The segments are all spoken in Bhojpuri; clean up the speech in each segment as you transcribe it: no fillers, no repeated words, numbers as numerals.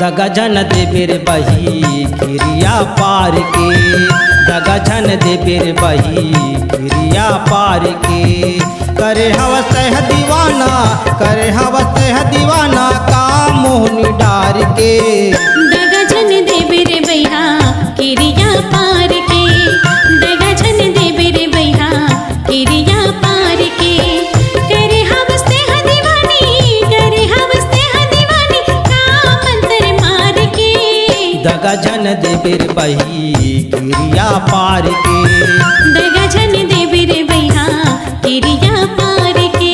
दगा जन देबेर बही गिरिया पार के, दगा जन देबेर बही गिरिया पार के। करे हवस है दीवाना, करे हवस है दीवाना का मोहनी डार के। दगा जन देबेर बहा गिरिया पार के, दगा जन देबेर बहा गिरिया पार के। करे हवस है दीवानी, करे हवस है दीवानी का मंत्र मार के। दगा जन देबेर बही गिरिया पार के, दगा जन देबेर बहा गिरिया पार के।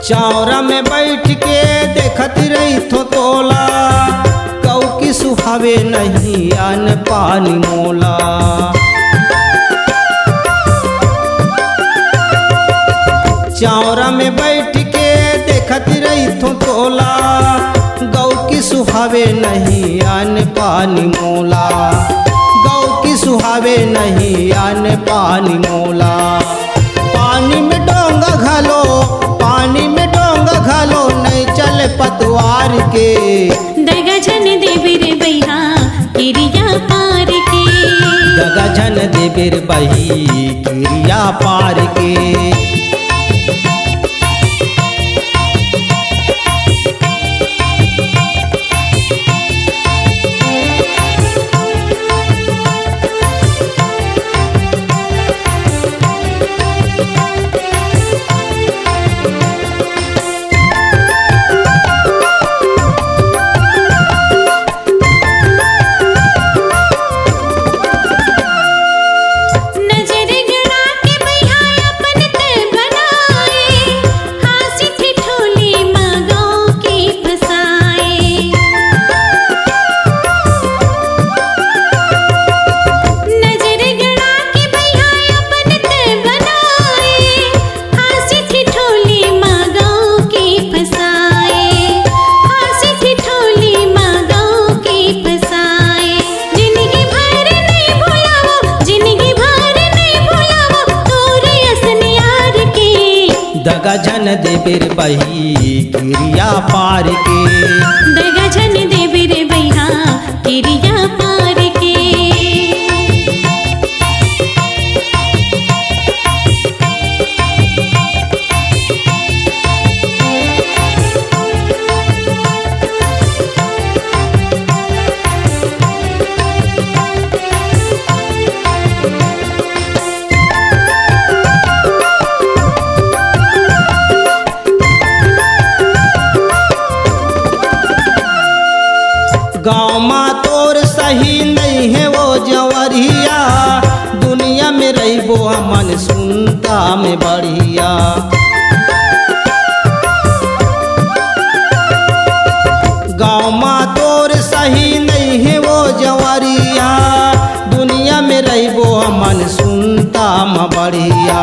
चौरा में बैठ के देखत रही थो तोला, कौ की सुहावे नहीं अन पानी मोला। चौरा में बैठ के देखत रही थो तोला, गौ की सुहावे नहीं अन पानी मोला। गौ की सुहावे नहीं अन पानी मोला। पानी में डोंगा घालो, पानी में डोंगा घालो नहीं चले पतवार के। दगा जन देबेर बहा गिरिया पार के, दगा जन देबेर बही गिरिया पार के। दगा जन देबेर बही गिरिया पार के, दगा जन देबेर बहा गिरिया पार के। गाँव माँ तोर सही नहीं है वो जवरिया, दुनिया में रहीबो मन सुनता में बढ़िया। गाँव माँ तोर सही नहीं है वो जवरिया, दुनिया में रहीबो मन सुनता में बढ़िया।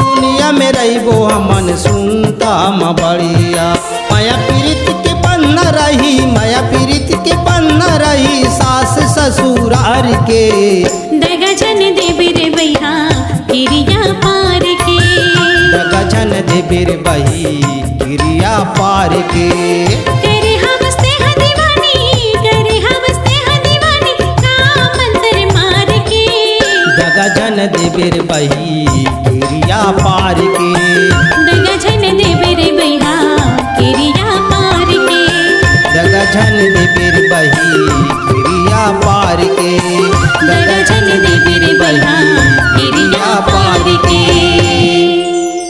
दुनिया में रहीबो मन सुनता में बढ़िया। माया पीरित के बन्ना रही, माया पीरित के बन्ना रही सास ससुरार के। दगा जन देबेर बहा गिरिया पार के, दगा जन देबेर बही गिरिया पार के। करे हवस है दीवानी, करे हवस है दीवानी का मंत्र मार के। दगा जन देबेर बही गिरिया पार के।